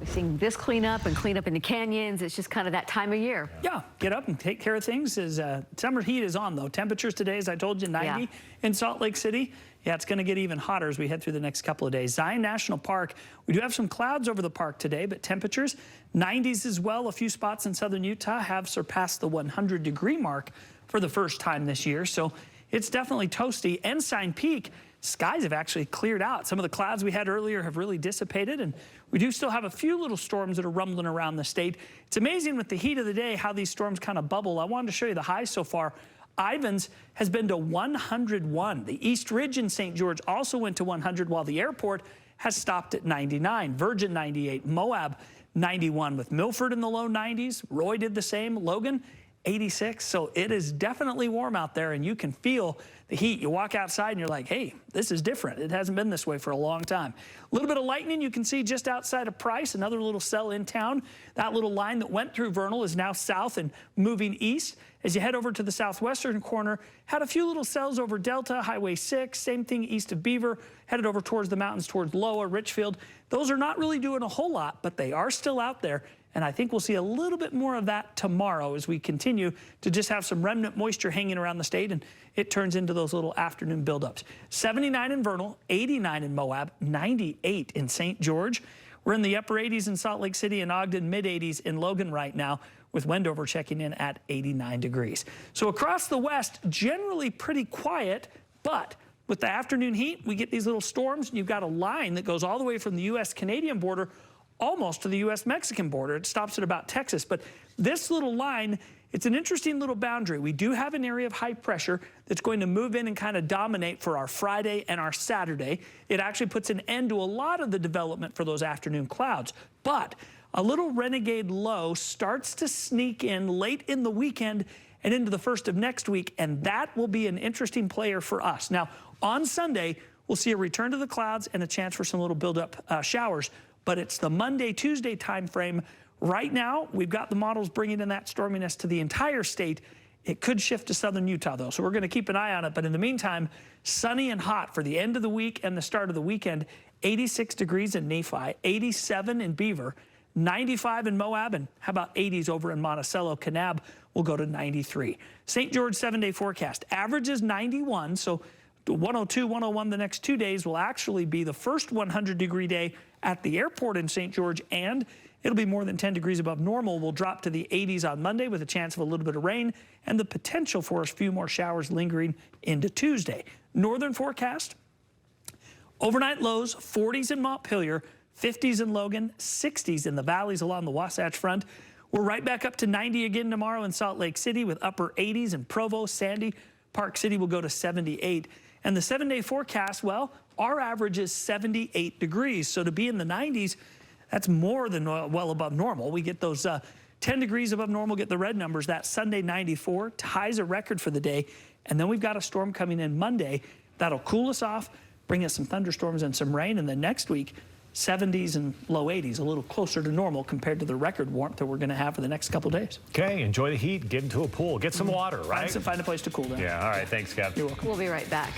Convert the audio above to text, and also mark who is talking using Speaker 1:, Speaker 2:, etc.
Speaker 1: We're seeing this cleanup and cleanup in the canyons. It's just kind of that time of year.
Speaker 2: Yeah, get up and take care of things. As summer heat is on, though. Temperatures today, as I told you, 90 in Salt Lake City. Yeah, it's going to get even hotter as we head through the next couple of days. Zion National Park, we do have some clouds over the park today, but temperatures 90s as well. A few spots in southern Utah have surpassed the 100-degree mark for the first time this year. So it's definitely toasty. Ensign Peak, skies have actually cleared out. Some of the clouds we had earlier have really dissipated, and we do still have a few little storms that are rumbling around the state. It's amazing with the heat of the day how these storms kind of bubble. I wanted to show you the highs so far. Ivins has been to 101. The East Ridge in St. George also went to 100, while the airport has stopped at 99. Virgin 98, Moab 91, with Milford in the low 90s. Roy did the same. Logan 86. So it is definitely warm out there, and you can feel the heat. You walk outside and you're like, hey, this is different. It hasn't been this way for a long time. A little bit of lightning you can see just outside of Price, another little cell in town. That little line that went through Vernal is now south and moving east. As you head over to the southwestern corner, had a few little cells over Delta, Highway 6, same thing east of Beaver, headed over towards the mountains, towards Loa, Richfield. Those are not really doing a whole lot, but they are still out there. And I think we'll see a little bit more of that tomorrow as we continue to just have some remnant moisture hanging around the state, and it turns into those little afternoon buildups. 79 in Vernal, 89 in Moab, 98 in St. George. We're in the upper 80s in Salt Lake City and Ogden, mid-80s in Logan right now, with Wendover checking in at 89 degrees. So across the west, generally pretty quiet, but with the afternoon heat, we get these little storms, and you've got a line that goes all the way from the U.S.-Canadian border almost to the U.S.-Mexican border. It stops at about Texas. But this little line, it's an interesting little boundary. We do have an area of high pressure that's going to move in and kind of dominate for our Friday and our Saturday. It actually puts an end to a lot of the development for those afternoon clouds. But a little renegade low starts to sneak in late in the weekend and into the first of next week, and that will be an interesting player for us. Now, on Sunday, we'll see a return to the clouds and a chance for some little build-up showers. But it's the Monday, Tuesday time frame. Right now, we've got the models bringing in that storminess to the entire state. It could shift to southern Utah, though, so we're going to keep an eye on it. But in the meantime, sunny and hot for the end of the week and the start of the weekend. 86 degrees in Nephi, 87 in Beaver, 95 in Moab, and how about 80s over in Monticello? Kanab will go to 93. St. George 7-day forecast. Average is 91, so 102, 101 the next 2 days will actually be the first 100-degree day at the airport in St. George, and it'll be more than 10 degrees above normal. We'll drop to the 80s on Monday with a chance of a little bit of rain and the potential for a few more showers lingering into Tuesday. Northern forecast, overnight lows, 40s in Montpelier, 50s in Logan, 60s in the valleys along the Wasatch Front. We're right back up to 90 again tomorrow in Salt Lake City with upper 80s in Provo, Sandy. Park City will go to 78. And the 7-day forecast, well, our average is 78 degrees. So to be in the 90s, that's more than well above normal. We get those 10 degrees above normal, get the red numbers. That Sunday 94 ties a record for the day. And then we've got a storm coming in Monday that'll cool us off, bring us some thunderstorms and some rain. And then next week, 70s and low 80s, a little closer to normal compared to the record warmth that we're going to have for the next couple of days.
Speaker 3: Okay, enjoy the heat, get into a pool, get some water, right?
Speaker 2: Find a place to cool down.
Speaker 3: Yeah, all right, thanks, Kev.
Speaker 2: You're welcome.
Speaker 1: We'll be right back.